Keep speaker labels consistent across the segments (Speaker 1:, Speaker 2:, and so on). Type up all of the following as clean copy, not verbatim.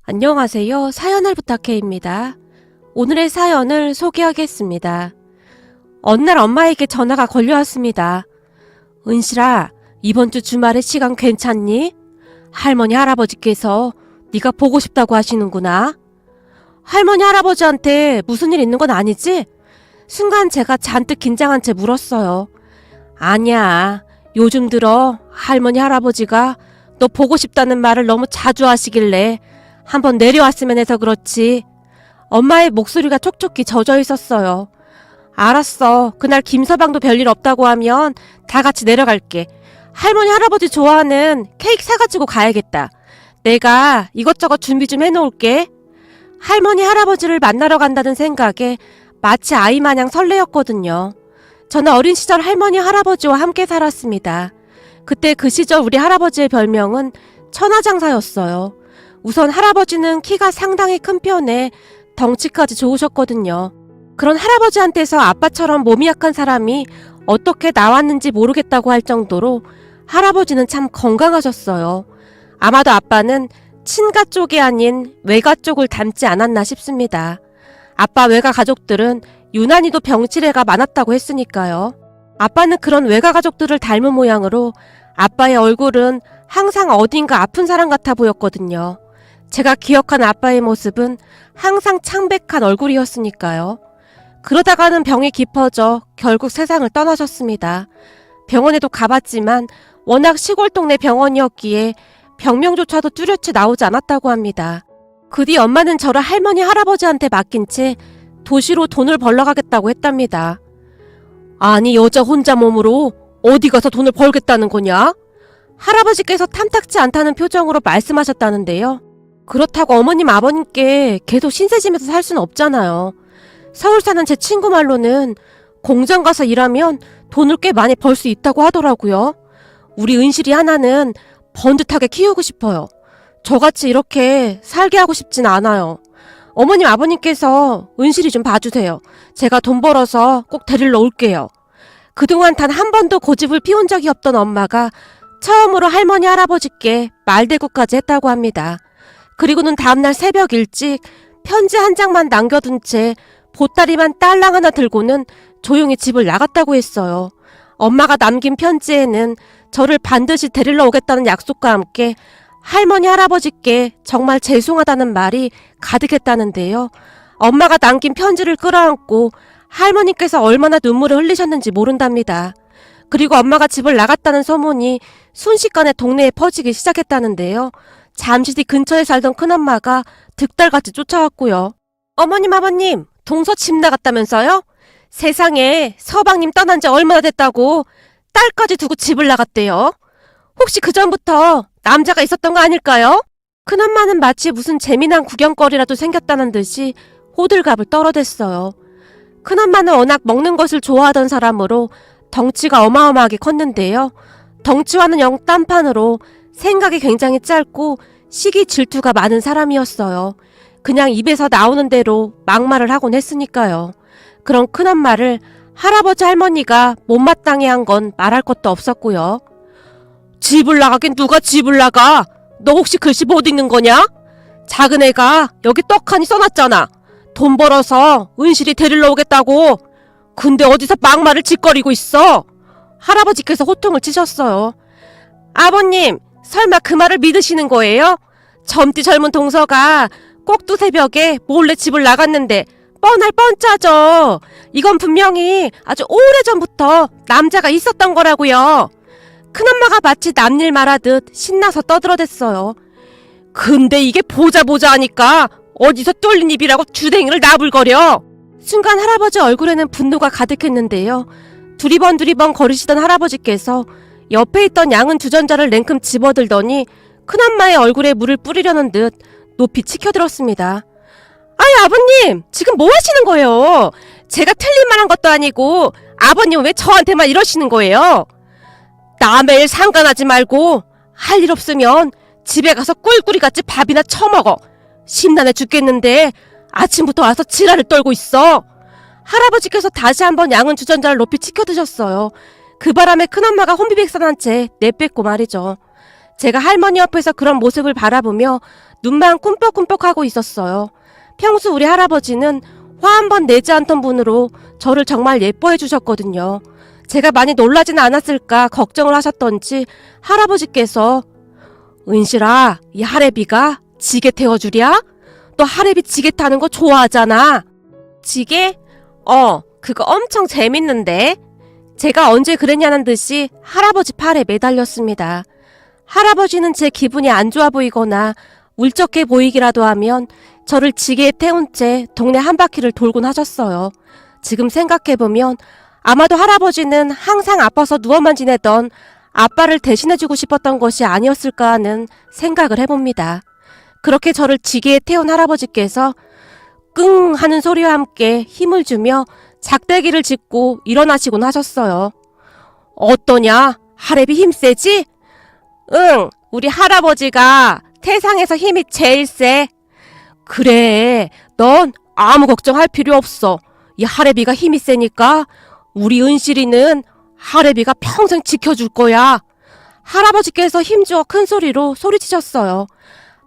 Speaker 1: 안녕하세요. 사연을 부탁해입니다. 오늘의 사연을 소개하겠습니다. 어느 날 엄마에게 전화가 걸려왔습니다. 은실아, 이번 주 주말에 시간 괜찮니? 할머니 할아버지께서 네가 보고 싶다고 하시는구나. 할머니 할아버지한테 무슨 일 있는 건 아니지? 순간 제가 잔뜩 긴장한 채 물었어요. 아니야. 요즘 들어 할머니 할아버지가 너 보고 싶다는 말을 너무 자주 하시길래 한번 내려왔으면 해서 그렇지. 엄마의 목소리가 촉촉히 젖어 있었어요. 알았어. 그날 김서방도 별일 없다고 하면 다 같이 내려갈게. 할머니 할아버지 좋아하는 케이크 사가지고 가야겠다. 내가 이것저것 준비 좀 해놓을게. 할머니 할아버지를 만나러 간다는 생각에 마치 아이 마냥 설레었거든요. 저는 어린 시절 할머니 할아버지와 함께 살았습니다. 그때 그 시절 우리 할아버지의 별명은 천하장사였어요. 우선 할아버지는 키가 상당히 큰 편에 덩치까지 좋으셨거든요. 그런 할아버지한테서 아빠처럼 몸이 약한 사람이 어떻게 나왔는지 모르겠다고 할 정도로 할아버지는 참 건강하셨어요. 아마도 아빠는 친가 쪽이 아닌 외가 쪽을 닮지 않았나 싶습니다. 아빠 외가 가족들은 유난히도 병치레가 많았다고 했으니까요. 아빠는 그런 외가 가족들을 닮은 모양으로 아빠의 얼굴은 항상 어딘가 아픈 사람 같아 보였거든요. 제가 기억한 아빠의 모습은 항상 창백한 얼굴이었으니까요. 그러다가는 병이 깊어져 결국 세상을 떠나셨습니다. 병원에도 가봤지만 워낙 시골 동네 병원이었기에 병명조차도 뚜렷이 나오지 않았다고 합니다. 그 뒤 엄마는 저를 할머니 할아버지한테 맡긴 채 도시로 돈을 벌러 가겠다고 했답니다. 아니, 여자 혼자 몸으로 어디 가서 돈을 벌겠다는 거냐? 할아버지께서 탐탁지 않다는 표정으로 말씀하셨다는데요. 그렇다고 어머님 아버님께 계속 신세지면서 살 수는 없잖아요. 서울 사는 제 친구 말로는 공장 가서 일하면 돈을 꽤 많이 벌 수 있다고 하더라고요. 우리 은실이 하나는 번듯하게 키우고 싶어요. 저같이 이렇게 살게 하고 싶진 않아요. 어머님 아버님께서 은실이 좀 봐주세요. 제가 돈 벌어서 꼭 데리러 올게요. 그동안 단 한 번도 고집을 피운 적이 없던 엄마가 처음으로 할머니 할아버지께 말대꾸까지 했다고 합니다. 그리고는 다음날 새벽 일찍 편지 한 장만 남겨둔 채 보따리만 딸랑 하나 들고는 조용히 집을 나갔다고 했어요. 엄마가 남긴 편지에는 저를 반드시 데리러 오겠다는 약속과 함께 할머니 할아버지께 정말 죄송하다는 말이 가득했다는데요. 엄마가 남긴 편지를 끌어안고 할머니께서 얼마나 눈물을 흘리셨는지 모른답니다. 그리고 엄마가 집을 나갔다는 소문이 순식간에 동네에 퍼지기 시작했다는데요. 잠시 뒤 근처에 살던 큰엄마가 득달같이 쫓아왔고요. 어머님 아버님, 동서 집 나갔다면서요? 세상에, 서방님 떠난 지 얼마나 됐다고 딸까지 두고 집을 나갔대요. 혹시 그전부터 남자가 있었던 거 아닐까요? 큰엄마는 마치 무슨 재미난 구경거리라도 생겼다는 듯이 호들갑을 떨어댔어요. 큰엄마는 워낙 먹는 것을 좋아하던 사람으로 덩치가 어마어마하게 컸는데요. 덩치와는 영 딴판으로 생각이 굉장히 짧고 시기 질투가 많은 사람이었어요. 그냥 입에서 나오는 대로 막말을 하곤 했으니까요. 그런 큰엄마를 할아버지 할머니가 못마땅해 한 건 말할 것도 없었고요. 집을 나가긴 누가 집을 나가? 너 혹시 글씨 못 읽는 거냐? 작은 애가 여기 떡하니 써놨잖아. 돈 벌어서 은실이 데리러 오겠다고. 근데 어디서 막말을 짓거리고 있어? 할아버지께서 호통을 치셨어요. 아버님, 설마 그 말을 믿으시는 거예요? 젊디 젊은 동서가 꼭두 새벽에 몰래 집을 나갔는데 뻔할 뻔짜죠. 이건 분명히 아주 오래전부터 남자가 있었던 거라고요. 큰엄마가 마치 남일 말하듯 신나서 떠들어댔어요. 근데 이게 보자 하니까 어디서 뚫린 입이라고 주댕이를 나불거려. 순간 할아버지 얼굴에는 분노가 가득했는데요. 두리번 거리시던 할아버지께서 옆에 있던 양은 주전자를 냉큼 집어들더니 큰엄마의 얼굴에 물을 뿌리려는 듯 높이 치켜들었습니다. 아니 아버님, 지금 뭐 하시는 거예요? 제가 틀린 말 한 것도 아니고 아버님은 왜 저한테만 이러시는 거예요? 남의 일 상관하지 말고 할 일 없으면 집에 가서 꿀꿀이같이 밥이나 처먹어. 심란해 죽겠는데 아침부터 와서 지랄을 떨고 있어. 할아버지께서 다시 한번 양은 주전자를 높이 치켜드셨어요. 그 바람에 큰엄마가 혼비백산한 채 내뱉고 말이죠. 제가 할머니 옆에서 그런 모습을 바라보며 눈만 꿈뻑꿈뻑하고 있었어요. 평소 우리 할아버지는 화 한 번 내지 않던 분으로 저를 정말 예뻐해 주셨거든요. 제가 많이 놀라진 않았을까 걱정을 하셨던지 할아버지께서 은실아, 이 하래비가 지게 태워주랴? 너 하래비 지게 타는 거 좋아하잖아. 지게? 그거 엄청 재밌는데? 제가 언제 그랬냐는 듯이 할아버지 팔에 매달렸습니다. 할아버지는 제 기분이 안 좋아 보이거나 울적해 보이기라도 하면 저를 지게에 태운 채 동네 한 바퀴를 돌곤 하셨어요. 지금 생각해보면 아마도 할아버지는 항상 아파서 누워만 지내던 아빠를 대신해주고 싶었던 것이 아니었을까 하는 생각을 해봅니다. 그렇게 저를 지게에 태운 할아버지께서 끙 하는 소리와 함께 힘을 주며 작대기를 짚고 일어나시곤 하셨어요. 어떠냐? 하래비 힘 세지? 응, 우리 할아버지가 세상에서 힘이 제일 세. 그래, 넌 아무 걱정할 필요 없어. 이 하래비가 힘이 세니까 우리 은실이는 하래비가 평생 지켜줄 거야. 할아버지께서 힘주어 큰 소리로 소리치셨어요.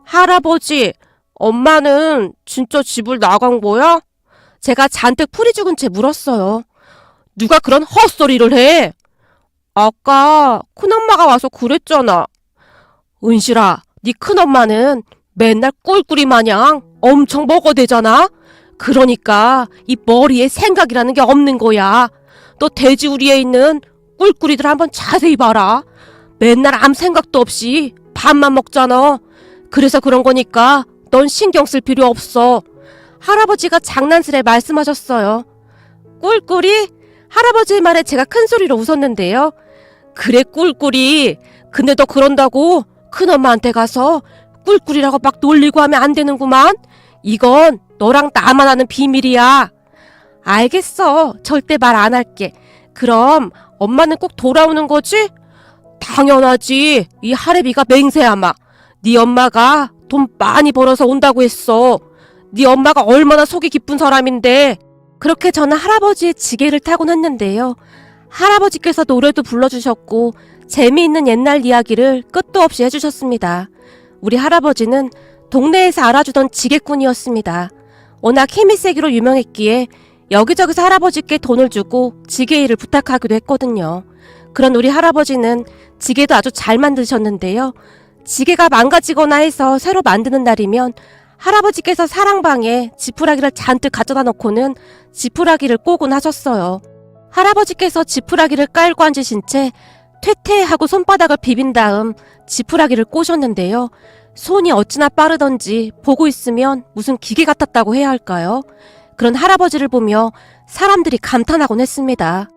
Speaker 1: 할아버지, 엄마는 진짜 집을 나간 거야? 제가 잔뜩 풀이 죽은 채 물었어요. 누가 그런 헛소리를 해? 아까 큰엄마가 와서 그랬잖아. 은실아, 네 큰엄마는 맨날 꿀꿀이 마냥 엄청 먹어대잖아? 그러니까 이 머리에 생각이라는 게 없는 거야. 너 돼지우리에 있는 꿀꿀이들 한번 자세히 봐라. 맨날 아무 생각도 없이 밥만 먹잖아. 그래서 그런 거니까 넌 신경 쓸 필요 없어. 할아버지가 장난스레 말씀하셨어요. 꿀꿀이? 할아버지의 말에 제가 큰 소리로 웃었는데요. 그래 꿀꿀이. 근데 너 그런다고 큰엄마한테 가서 꿀꿀이라고 막 놀리고 하면 안 되는구만. 이건 너랑 나만 아는 비밀이야. 알겠어. 절대 말 안 할게. 그럼 엄마는 꼭 돌아오는 거지? 당연하지. 이 하래비가 맹세하마. 네 엄마가 돈 많이 벌어서 온다고 했어. 네 엄마가 얼마나 속이 깊은 사람인데. 그렇게 저는 할아버지의 지게를 타곤 했는데요. 할아버지께서 노래도 불러주셨고 재미있는 옛날 이야기를 끝도 없이 해주셨습니다. 우리 할아버지는 동네에서 알아주던 지게꾼이었습니다. 워낙 힘이 세기로 유명했기에 여기저기서 할아버지께 돈을 주고 지게 일을 부탁하기도 했거든요. 그런 우리 할아버지는 지게도 아주 잘 만드셨는데요. 지게가 망가지거나 해서 새로 만드는 날이면 할아버지께서 사랑방에 지푸라기를 잔뜩 가져다 놓고는 지푸라기를 꼬곤 하셨어요. 할아버지께서 지푸라기를 깔고 앉으신 채 퇴퇴하고 손바닥을 비빈 다음 지푸라기를 꼬셨는데요. 손이 어찌나 빠르던지 보고 있으면 무슨 기계 같았다고 해야 할까요? 그런 할아버지를 보며 사람들이 감탄하곤 했습니다.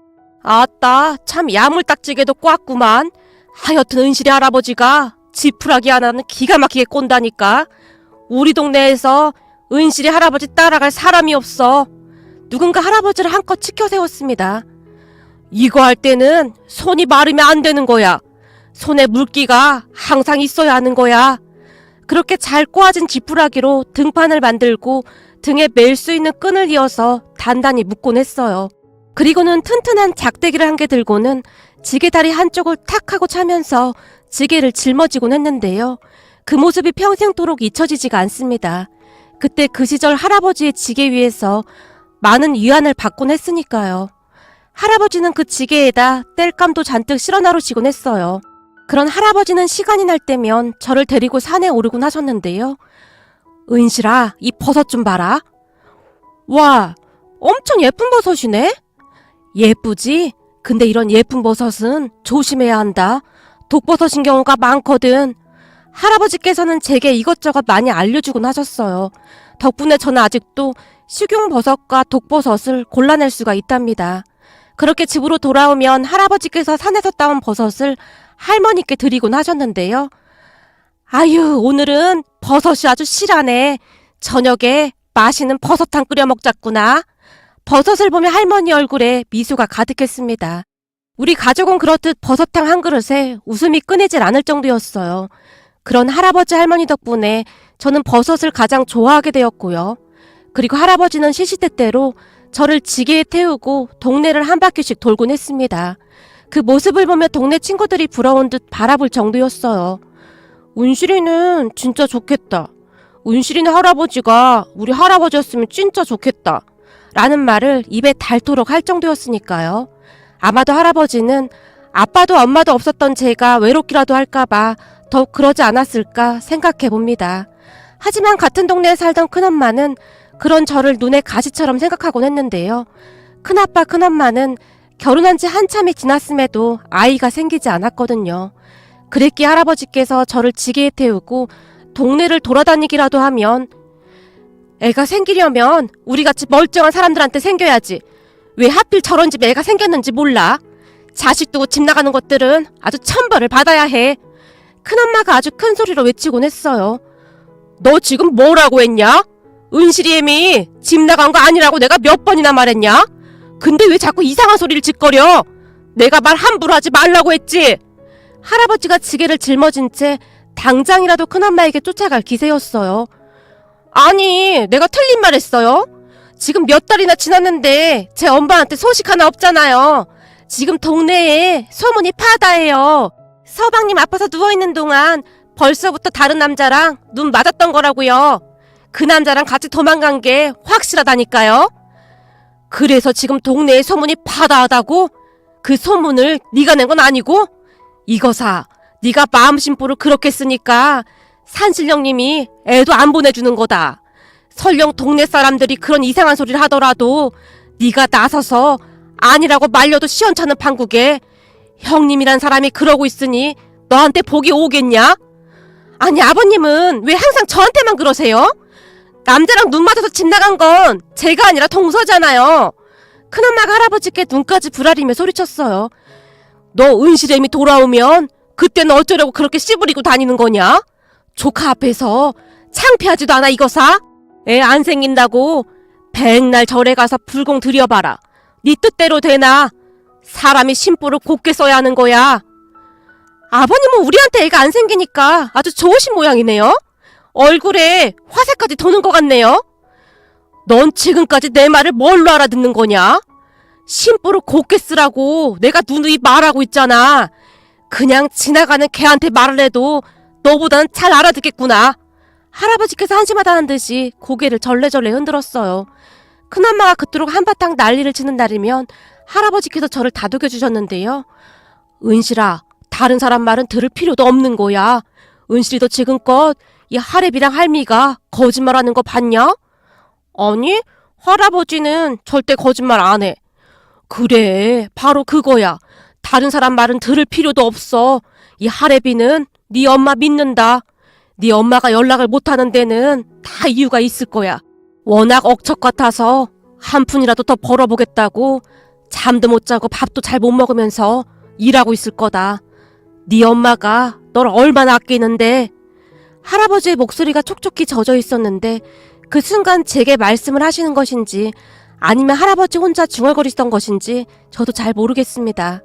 Speaker 1: 아따, 참 야물딱지게도 꽉구만. 하여튼 은실이 할아버지가 지푸라기 하나는 기가 막히게 꼰다니까. 우리 동네에서 은실이 할아버지 따라갈 사람이 없어. 누군가 할아버지를 한껏 치켜 세웠습니다. 이거 할 때는 손이 마르면 안 되는 거야. 손에 물기가 항상 있어야 하는 거야. 그렇게 잘 꼬아진 지푸라기로 등판을 만들고 등에 멜 수 있는 끈을 이어서 단단히 묶곤 했어요. 그리고는 튼튼한 작대기를 한 개 들고는 지게다리 한쪽을 탁 하고 차면서 지게를 짊어지곤 했는데요. 그 모습이 평생도록 잊혀지지가 않습니다. 그때 그 시절 할아버지의 지게 위에서 많은 위안을 받곤 했으니까요. 할아버지는 그 지게에다 땔감도 잔뜩 실어 나르시곤 했어요. 그런 할아버지는 시간이 날 때면 저를 데리고 산에 오르곤 하셨는데요. 은실아, 이 버섯 좀 봐라. 와, 엄청 예쁜 버섯이네? 예쁘지? 근데 이런 예쁜 버섯은 조심해야 한다. 독버섯인 경우가 많거든. 할아버지께서는 제게 이것저것 많이 알려주곤 하셨어요. 덕분에 저는 아직도 식용버섯과 독버섯을 골라낼 수가 있답니다. 그렇게 집으로 돌아오면 할아버지께서 산에서 따온 버섯을 할머니께 드리곤 하셨는데요. 아유, 오늘은 버섯이 아주 실하네. 저녁에 맛있는 버섯탕 끓여 먹자꾸나. 버섯을 보며 할머니 얼굴에 미소가 가득했습니다. 우리 가족은 그렇듯 버섯탕 한 그릇에 웃음이 끊이질 않을 정도였어요. 그런 할아버지 할머니 덕분에 저는 버섯을 가장 좋아하게 되었고요. 그리고 할아버지는 시시때때로 저를 지게에 태우고 동네를 한 바퀴씩 돌곤 했습니다. 그 모습을 보며 동네 친구들이 부러운 듯 바라볼 정도였어요. 은실이는 진짜 좋겠다. 은실이네 할아버지가 우리 할아버지였으면 진짜 좋겠다 라는 말을 입에 닳도록 할 정도였으니까요. 아마도 할아버지는 아빠도 엄마도 없었던 제가 외롭기라도 할까봐 더욱 그러지 않았을까 생각해봅니다. 하지만 같은 동네에 살던 큰엄마는 그런 저를 눈에 가시처럼 생각하곤 했는데요. 큰아빠 큰엄마는 결혼한 지 한참이 지났음에도 아이가 생기지 않았거든요. 그랬기에 할아버지께서 저를 지게에 태우고 동네를 돌아다니기라도 하면 애가 생기려면 우리같이 멀쩡한 사람들한테 생겨야지. 왜 하필 저런 집에 애가 생겼는지 몰라. 자식 두고 집 나가는 것들은 아주 천벌을 받아야 해. 큰엄마가 아주 큰 소리로 외치곤 했어요. 너 지금 뭐라고 했냐? 은실이 애미 집 나간 거 아니라고 내가 몇 번이나 말했냐? 근데 왜 자꾸 이상한 소리를 짓거려? 내가 말 함부로 하지 말라고 했지. 할아버지가 지게를 짊어진 채 당장이라도 큰엄마에게 쫓아갈 기세였어요. 아니, 내가 틀린 말 했어요? 지금 몇 달이나 지났는데 제 엄마한테 소식 하나 없잖아요. 지금 동네에 소문이 파다해요. 서방님 아파서 누워있는 동안 벌써부터 다른 남자랑 눈 맞았던 거라고요. 그 남자랑 같이 도망간 게 확실하다니까요. 그래서 지금 동네에 소문이 파다하다고? 그 소문을 네가 낸 건 아니고? 이거사, 네가 마음심보를 그렇게 쓰니까 산신령님이 애도 안 보내주는 거다. 설령 동네 사람들이 그런 이상한 소리를 하더라도 네가 나서서 아니라고 말려도 시원찮은 판국에 형님이란 사람이 그러고 있으니 너한테 복이 오겠냐? 아니, 아버님은 왜 항상 저한테만 그러세요? 남자랑 눈 맞아서 집 나간 건 제가 아니라 동서잖아요. 큰엄마가 할아버지께 눈까지 부라리며 소리쳤어요. 너 은실애미 돌아오면 그때는 어쩌려고 그렇게 씨부리고 다니는 거냐? 조카 앞에서 창피하지도 않아 이거사? 애 안 생긴다고 백날 절에 가서 불공 들여봐라. 네 뜻대로 되나? 사람이 심보를 곱게 써야 하는 거야. 아버님은 우리한테 애가 안 생기니까 아주 좋으신 모양이네요. 얼굴에 화색까지 도는 것 같네요. 넌 지금까지 내 말을 뭘로 알아듣는 거냐? 심보를 곱게 쓰라고 내가 누누이 말하고 있잖아. 그냥 지나가는 개한테 말을 해도 너보다는 잘 알아듣겠구나. 할아버지께서 한심하다는 듯이 고개를 절레절레 흔들었어요. 큰엄마가 그토록 한바탕 난리를 치는 날이면 할아버지께서 저를 다독여 주셨는데요. 은실아, 다른 사람 말은 들을 필요도 없는 거야. 은실이도 지금껏 이 할애비랑 할미가 거짓말하는 거 봤냐? 아니, 할아버지는 절대 거짓말 안 해. 그래, 바로 그거야. 다른 사람 말은 들을 필요도 없어. 이 할애비는 네 엄마 믿는다. 네 엄마가 연락을 못하는 데는 다 이유가 있을 거야. 워낙 억척 같아서 한 푼이라도 더 벌어보겠다고 잠도 못 자고 밥도 잘 못 먹으면서 일하고 있을 거다. 네 엄마가 널 얼마나 아끼는데. 할아버지의 목소리가 촉촉히 젖어 있었는데 그 순간 제게 말씀을 하시는 것인지 아니면 할아버지 혼자 중얼거리던 것인지 저도 잘 모르겠습니다.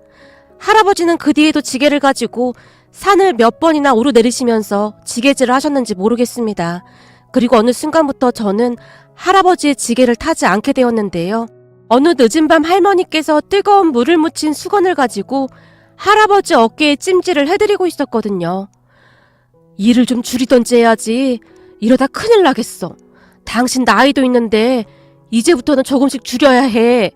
Speaker 1: 할아버지는 그 뒤에도 지게를 가지고 산을 몇 번이나 오르내리시면서 지게질을 하셨는지 모르겠습니다. 그리고 어느 순간부터 저는 할아버지의 지게를 타지 않게 되었는데요. 어느 늦은 밤 할머니께서 뜨거운 물을 묻힌 수건을 가지고 할아버지 어깨에 찜질을 해드리고 있었거든요. 일을 좀 줄이던지 해야지. 이러다 큰일 나겠어. 당신 나이도 있는데 이제부터는 조금씩 줄여야 해.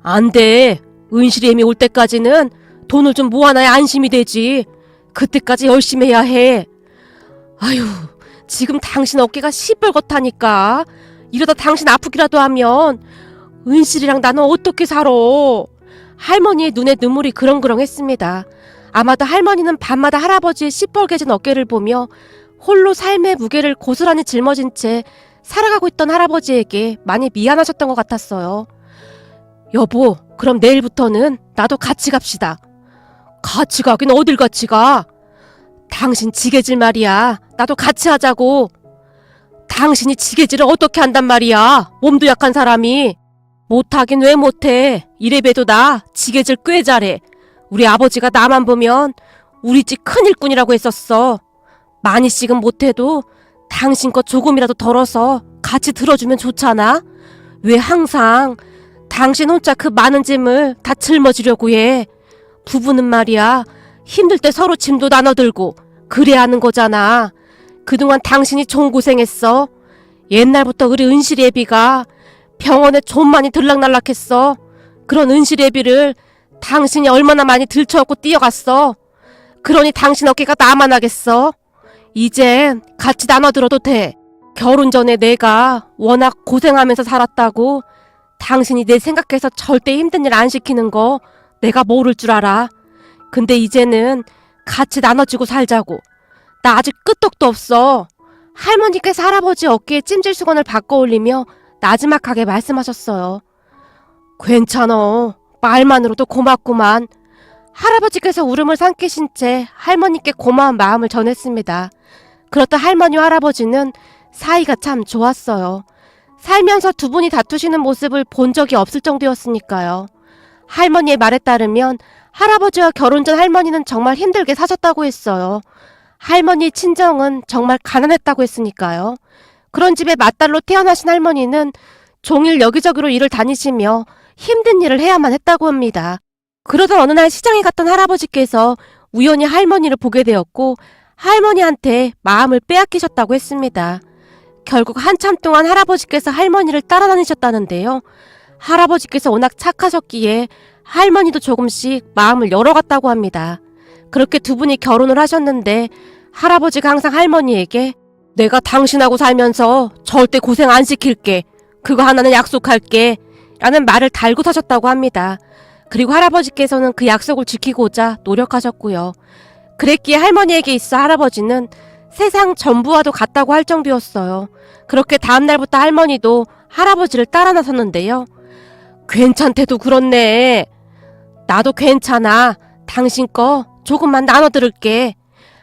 Speaker 1: 안 돼. 은실이 애미 올 때까지는 돈을 좀 모아놔야 안심이 되지. 그때까지 열심히 해야 해. 아휴, 지금 당신 어깨가 시뻘겋다니까. 이러다 당신 아프기라도 하면 은실이랑 나는 어떻게 살아. 할머니의 눈에 눈물이 그렁그렁했습니다. 아마도 할머니는 밤마다 할아버지의 시뻘개진 어깨를 보며 홀로 삶의 무게를 고스란히 짊어진 채 살아가고 있던 할아버지에게 많이 미안하셨던 것 같았어요. 여보, 그럼 내일부터는 나도 같이 갑시다. 같이 가긴 어딜 같이 가? 당신 지게질 말이야. 나도 같이 하자고. 당신이 지게질을 어떻게 한단 말이야. 몸도 약한 사람이. 못하긴 왜 못해. 이래봬도 나 지게질 꽤 잘해. 우리 아버지가 나만 보면 우리 집 큰일꾼이라고 했었어. 많이씩은 못해도 당신 것 조금이라도 덜어서 같이 들어주면 좋잖아. 왜 항상 당신 혼자 그 많은 짐을 다 짊어지려고 해. 부부는 말이야 힘들 때 서로 짐도 나눠들고 그래야 하는 거잖아. 그동안 당신이 좀 고생했어. 옛날부터 우리 은실이 애비가 병원에 좀 많이 들락날락했어. 그런 은실이 애비를 당신이 얼마나 많이 들쳐갖고 뛰어갔어. 그러니 당신 어깨가 나만 하겠어. 이젠 같이 나눠들어도 돼. 결혼 전에 내가 워낙 고생하면서 살았다고 당신이 내 생각해서 절대 힘든 일 안 시키는 거 내가 모를 줄 알아. 근데 이제는 같이 나눠지고 살자고. 나 아직 끄떡도 없어. 할머니께서 할아버지 어깨에 찜질수건을 바꿔 올리며 나지막하게 말씀하셨어요. 괜찮어. 말만으로도 고맙구만. 할아버지께서 울음을 삼키신 채 할머니께 고마운 마음을 전했습니다. 그렇다 할머니와 할아버지는 사이가 참 좋았어요. 살면서 두 분이 다투시는 모습을 본 적이 없을 정도였으니까요. 할머니의 말에 따르면 할아버지와 결혼 전 할머니는 정말 힘들게 사셨다고 했어요. 할머니의 친정은 정말 가난했다고 했으니까요. 그런 집에 맏딸로 태어나신 할머니는 종일 여기저기로 일을 다니시며 힘든 일을 해야만 했다고 합니다. 그러던 어느 날 시장에 갔던 할아버지께서 우연히 할머니를 보게 되었고 할머니한테 마음을 빼앗기셨다고 했습니다. 결국 한참 동안 할아버지께서 할머니를 따라다니셨다는데요. 할아버지께서 워낙 착하셨기에 할머니도 조금씩 마음을 열어갔다고 합니다. 그렇게 두 분이 결혼을 하셨는데 할아버지가 항상 할머니에게 내가 당신하고 살면서 절대 고생 안 시킬게. 그거 하나는 약속할게. 라는 말을 달고 사셨다고 합니다. 그리고 할아버지께서는 그 약속을 지키고자 노력하셨고요. 그랬기에 할머니에게 있어 할아버지는 세상 전부와도 같다고 할 정도였어요. 그렇게 다음날부터 할머니도 할아버지를 따라 나섰는데요. 괜찮대도 그렇네. 나도 괜찮아. 당신 거 조금만 나눠 들을게.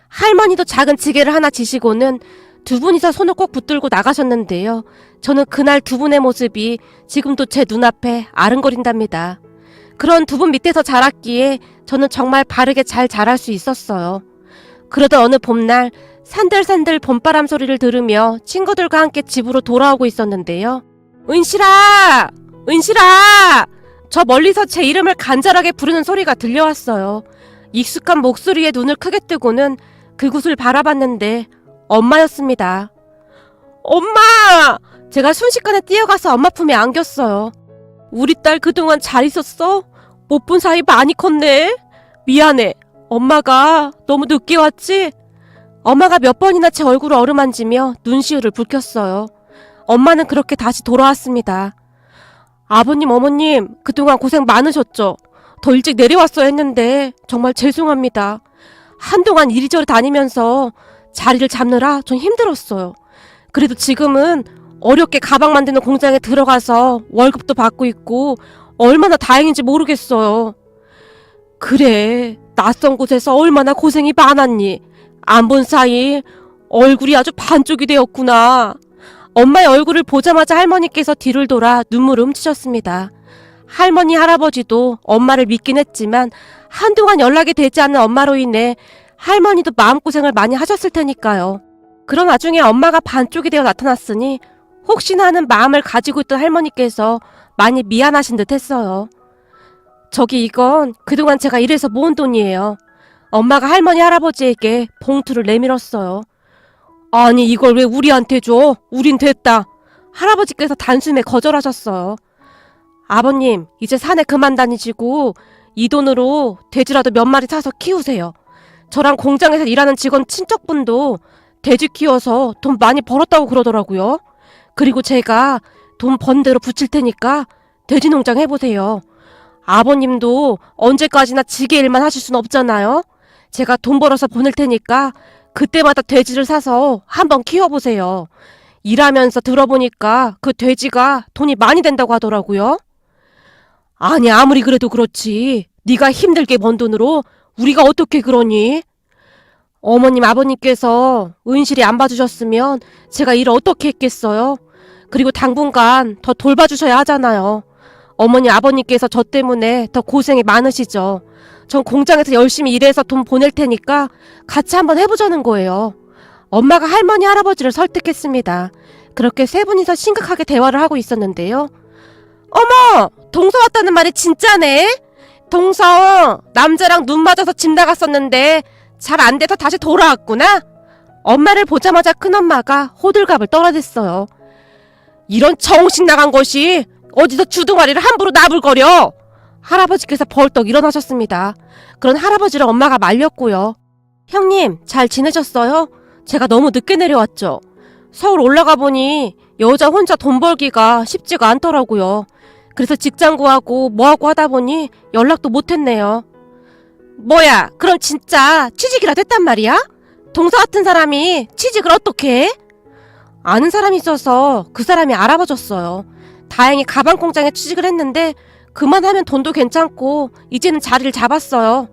Speaker 1: 할머니도 작은 지게를 하나 지시고는 두 분이서 손을 꼭 붙들고 나가셨는데요. 저는 그날 두 분의 모습이 지금도 제 눈앞에 아른거린답니다. 그런 두 분 밑에서 자랐기에 저는 정말 바르게 잘 자랄 수 있었어요. 그러던 어느 봄날 산들산들 봄바람 소리를 들으며 친구들과 함께 집으로 돌아오고 있었는데요. 은실아! 은실아! 저 멀리서 제 이름을 간절하게 부르는 소리가 들려왔어요. 익숙한 목소리에 눈을 크게 뜨고는 그곳을 바라봤는데 엄마였습니다. 엄마! 제가 순식간에 뛰어가서 엄마 품에 안겼어요. 우리 딸 그동안 잘 있었어? 못 본 사이 많이 컸네. 미안해. 엄마가 너무 늦게 왔지? 엄마가 몇 번이나 제 얼굴을 어루만지며 눈시울을 붉혔어요. 엄마는 그렇게 다시 돌아왔습니다. 아버님, 어머님, 그동안 고생 많으셨죠? 더 일찍 내려왔어야 했는데 정말 죄송합니다. 한동안 이리저리 다니면서 자리를 잡느라 좀 힘들었어요. 그래도 지금은 어렵게 가방 만드는 공장에 들어가서 월급도 받고 있고 얼마나 다행인지 모르겠어요. 그래, 낯선 곳에서 얼마나 고생이 많았니? 안 본 사이 얼굴이 아주 반쪽이 되었구나. 엄마의 얼굴을 보자마자 할머니께서 뒤를 돌아 눈물을 훔치셨습니다. 할머니, 할아버지도 엄마를 믿긴 했지만 한동안 연락이 되지 않는 엄마로 인해 할머니도 마음고생을 많이 하셨을 테니까요. 그런 와중에 엄마가 반쪽이 되어 나타났으니 혹시나 하는 마음을 가지고 있던 할머니께서 많이 미안하신 듯 했어요. 저기 이건 그동안 제가 일해서 모은 돈이에요. 엄마가 할머니, 할아버지에게 봉투를 내밀었어요. 아니 이걸 왜 우리한테 줘? 우린 됐다. 할아버지께서 단숨에 거절하셨어요. 아버님, 이제 산에 그만 다니시고 이 돈으로 돼지라도 몇 마리 사서 키우세요. 저랑 공장에서 일하는 직원 친척분도 돼지 키워서 돈 많이 벌었다고 그러더라고요. 그리고 제가 돈 번 대로 붙일 테니까 돼지 농장 해보세요. 아버님도 언제까지나 지게 일만 하실 순 없잖아요. 제가 돈 벌어서 보낼 테니까 그때마다 돼지를 사서 한번 키워보세요. 일하면서 들어보니까 그 돼지가 돈이 많이 된다고 하더라고요. 아니 아무리 그래도 그렇지. 네가 힘들게 번 돈으로 우리가 어떻게 그러니? 어머님 아버님께서 은실이 안 봐주셨으면 제가 일을 어떻게 했겠어요? 그리고 당분간 더 돌봐주셔야 하잖아요. 어머니 아버님께서 저 때문에 더 고생이 많으시죠. 전 공장에서 열심히 일해서 돈 보낼 테니까 같이 한번 해보자는 거예요. 엄마가 할머니 할아버지를 설득했습니다. 그렇게 세 분이서 심각하게 대화를 하고 있었는데요. 어머! 동서 왔다는 말이 진짜네? 동서 남자랑 눈 맞아서 집 나갔었는데 잘 안 돼서 다시 돌아왔구나? 엄마를 보자마자 큰엄마가 호들갑을 떨어댔어요. 이런 정신 나간 것이 어디서 주둥아리를 함부로 나불거려! 할아버지께서 벌떡 일어나셨습니다. 그런 할아버지를 엄마가 말렸고요. 형님, 잘 지내셨어요? 제가 너무 늦게 내려왔죠. 서울 올라가 보니 여자 혼자 돈 벌기가 쉽지가 않더라고요. 그래서 직장 구하고 뭐하고 하다 보니 연락도 못했네요. 뭐야, 그럼 진짜 취직이라 됐단 말이야? 동서 같은 사람이 취직을 어떻게 해? 아는 사람이 있어서 그 사람이 알아봐줬어요. 다행히 가방 공장에 취직을 했는데 그만하면 돈도 괜찮고 이제는 자리를 잡았어요.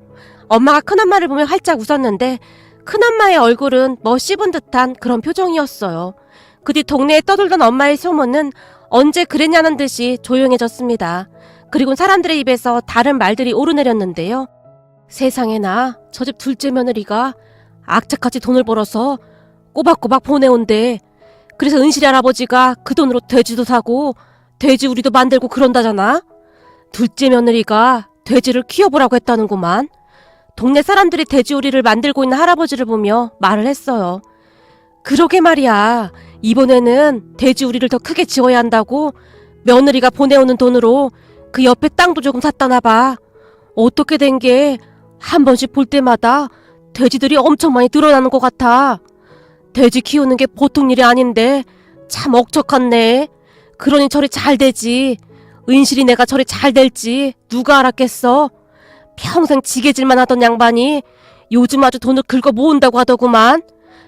Speaker 1: 엄마가 큰엄마를 보며 활짝 웃었는데 큰엄마의 얼굴은 뭐 씹은 듯한 그런 표정이었어요. 그 뒤 동네에 떠돌던 엄마의 소문은 언제 그랬냐는 듯이 조용해졌습니다. 그리고 사람들의 입에서 다른 말들이 오르내렸는데요. 세상에나 저 집 둘째 며느리가 악착같이 돈을 벌어서 꼬박꼬박 보내온대. 그래서 은실이 할아버지가 그 돈으로 돼지도 사고 돼지우리도 만들고 그런다잖아. 둘째 며느리가 돼지를 키워보라고 했다는구만. 동네 사람들이 돼지우리를 만들고 있는 할아버지를 보며 말을 했어요. 그러게 말이야. 이번에는 돼지우리를 더 크게 지어야 한다고 며느리가 보내오는 돈으로 그 옆에 땅도 조금 샀다나 봐. 어떻게 된 게 한 번씩 볼 때마다 돼지들이 엄청 많이 늘어나는 것 같아. 돼지 키우는 게 보통 일이 아닌데 참 억척하네. 그러니 저리 잘 되지. 은실이 내가 저리 잘 될지 누가 알았겠어. 평생 지게질만 하던 양반이 요즘 아주 돈을 긁어 모은다고 하더구만.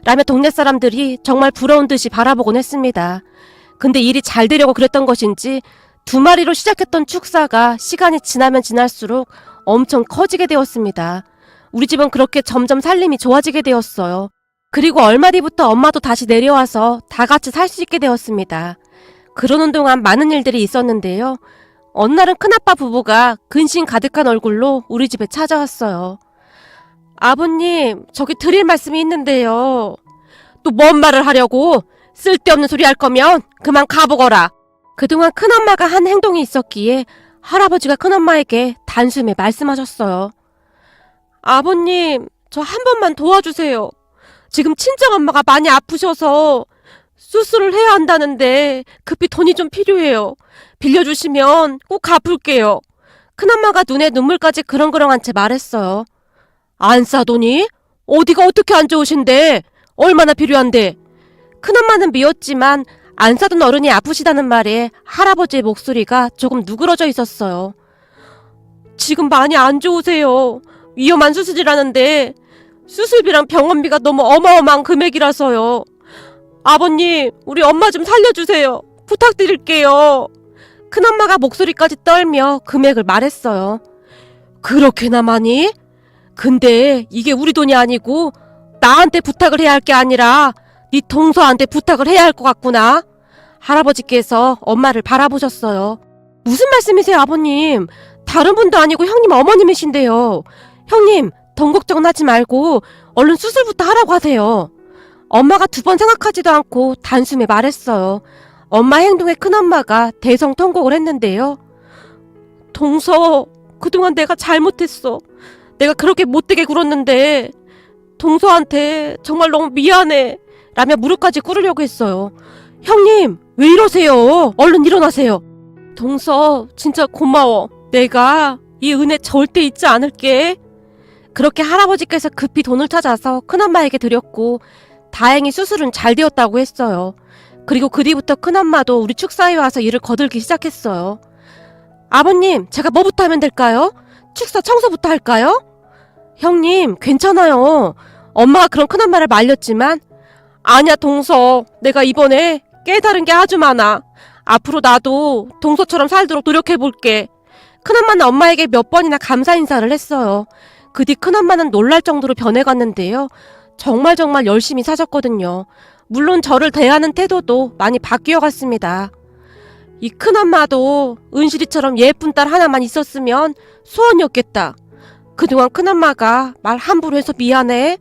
Speaker 1: 라며 동네 사람들이 정말 부러운 듯이 바라보곤 했습니다. 근데 일이 잘 되려고 그랬던 것인지 2마리로 시작했던 축사가 시간이 지나면 지날수록 엄청 커지게 되었습니다. 우리 집은 그렇게 점점 살림이 좋아지게 되었어요. 그리고 얼마 뒤부터 엄마도 다시 내려와서 다 같이 살 수 있게 되었습니다. 그러는 동안 많은 일들이 있었는데요. 어느 날은 큰아빠 부부가 근심 가득한 얼굴로 우리 집에 찾아왔어요. 아버님, 저기 드릴 말씀이 있는데요. 또 뭔 말을 하려고? 쓸데없는 소리 할 거면 그만 가보거라. 그동안 큰엄마가 한 행동이 있었기에 할아버지가 큰엄마에게 단숨에 말씀하셨어요. 아버님, 저 한 번만 도와주세요. 지금 친정엄마가 많이 아프셔서 수술을 해야 한다는데 급히 돈이 좀 필요해요. 빌려주시면 꼭 갚을게요. 큰엄마가 눈에 눈물까지 그렁그렁한 채 말했어요. 안 싸더니? 어디가 어떻게 안 좋으신데? 얼마나 필요한데? 큰엄마는 미웠지만 안 사던 어른이 아프시다는 말에 할아버지의 목소리가 조금 누그러져 있었어요. 지금 많이 안 좋으세요. 위험한 수술이라는데 수술비랑 병원비가 너무 어마어마한 금액이라서요. 아버님, 우리 엄마 좀 살려주세요. 부탁드릴게요. 큰엄마가 목소리까지 떨며 금액을 말했어요. 그렇게나 많이? 근데 이게 우리 돈이 아니고 나한테 부탁을 해야 할 게 아니라 네 동서한테 부탁을 해야 할 것 같구나. 할아버지께서 엄마를 바라보셨어요. 무슨 말씀이세요, 아버님? 다른 분도 아니고 형님 어머님이신데요. 형님, 돈 걱정은 하지 말고 얼른 수술부터 하라고 하세요. 엄마가 2번 생각하지도 않고 단숨에 말했어요. 엄마 행동에 큰엄마가 대성통곡을 했는데요. 동서, 그동안 내가 잘못했어. 내가 그렇게 못되게 굴었는데 동서한테 정말 너무 미안해. 라며 무릎까지 꿇으려고 했어요. 형님, 왜 이러세요? 얼른 일어나세요. 동서, 진짜 고마워. 내가 이 은혜 절대 잊지 않을게. 그렇게 할아버지께서 급히 돈을 찾아서 큰엄마에게 드렸고 다행히 수술은 잘 되었다고 했어요. 그리고 그 뒤부터 큰엄마도 우리 축사에 와서 일을 거들기 시작했어요. 아버님, 제가 뭐부터 하면 될까요? 축사 청소부터 할까요? 형님, 괜찮아요. 엄마가 그런 큰엄마를 말렸지만 아니야, 동서. 내가 이번에 깨달은 게 아주 많아. 앞으로 나도 동서처럼 살도록 노력해볼게. 큰엄마는 엄마에게 몇 번이나 감사 인사를 했어요. 그 뒤 큰엄마는 놀랄 정도로 변해갔는데요. 정말 열심히 사셨거든요. 물론 저를 대하는 태도도 많이 바뀌어갔습니다. 이 큰엄마도 은실이처럼 예쁜 딸 하나만 있었으면 소원이었겠다. 그동안 큰엄마가 말 함부로 해서 미안해.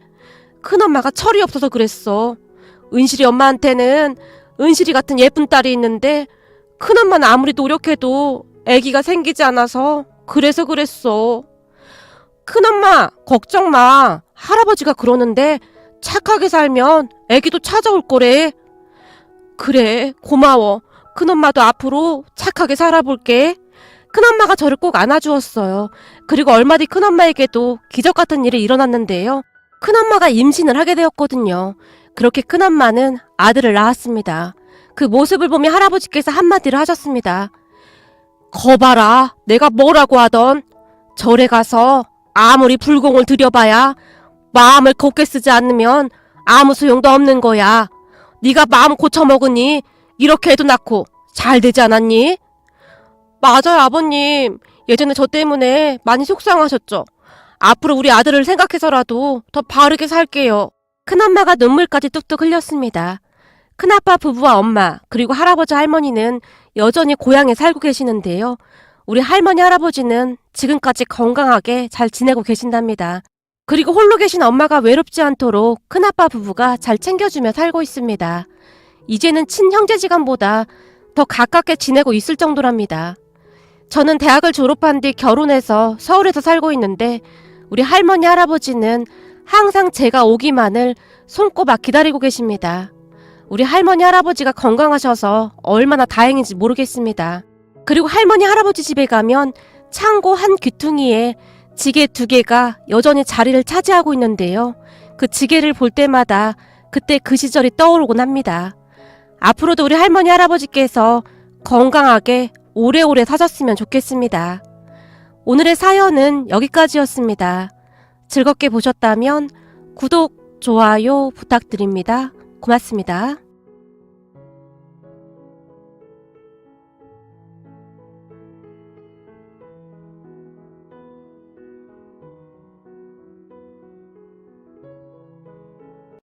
Speaker 1: 큰엄마가 철이 없어서 그랬어. 은실이 엄마한테는 은실이 같은 예쁜 딸이 있는데 큰엄마는 아무리 노력해도 아기가 생기지 않아서 그래서 그랬어. 큰엄마, 걱정 마. 할아버지가 그러는데 착하게 살면 애기도 찾아올 거래. 그래, 고마워. 큰엄마도 앞으로 착하게 살아볼게. 큰엄마가 저를 꼭 안아주었어요. 그리고 얼마 뒤 큰엄마에게도 기적 같은 일이 일어났는데요. 큰엄마가 임신을 하게 되었거든요. 그렇게 큰엄마는 아들을 낳았습니다. 그 모습을 보며 할아버지께서 한마디를 하셨습니다. 거봐라, 내가 뭐라고 하던. 절에 가서 아무리 불공을 들여봐야 마음을 곱게 쓰지 않으면 아무 소용도 없는 거야. 네가 마음 고쳐먹으니 이렇게 애도 낳고 잘 되지 않았니? 맞아요, 아버님. 예전에 저 때문에 많이 속상하셨죠. 앞으로 우리 아들을 생각해서라도 더 바르게 살게요. 큰엄마가 눈물까지 뚝뚝 흘렸습니다. 큰아빠 부부와 엄마 그리고 할아버지 할머니는 여전히 고향에 살고 계시는데요. 우리 할머니 할아버지는 지금까지 건강하게 잘 지내고 계신답니다. 그리고 홀로 계신 엄마가 외롭지 않도록 큰아빠 부부가 잘 챙겨주며 살고 있습니다. 이제는 친형제지간보다 더 가깝게 지내고 있을 정도랍니다. 저는 대학을 졸업한 뒤 결혼해서 서울에서 살고 있는데 우리 할머니 할아버지는 항상 제가 오기만을 손꼽아 기다리고 계십니다. 우리 할머니 할아버지가 건강하셔서 얼마나 다행인지 모르겠습니다. 그리고 할머니 할아버지 집에 가면 창고 한 귀퉁이에 지게 2개가 여전히 자리를 차지하고 있는데요. 그 지게를 볼 때마다 그때 그 시절이 떠오르곤 합니다. 앞으로도 우리 할머니 할아버지께서 건강하게 오래오래 사셨으면 좋겠습니다. 오늘의 사연은 여기까지였습니다. 즐겁게 보셨다면 구독, 좋아요 부탁드립니다. 고맙습니다.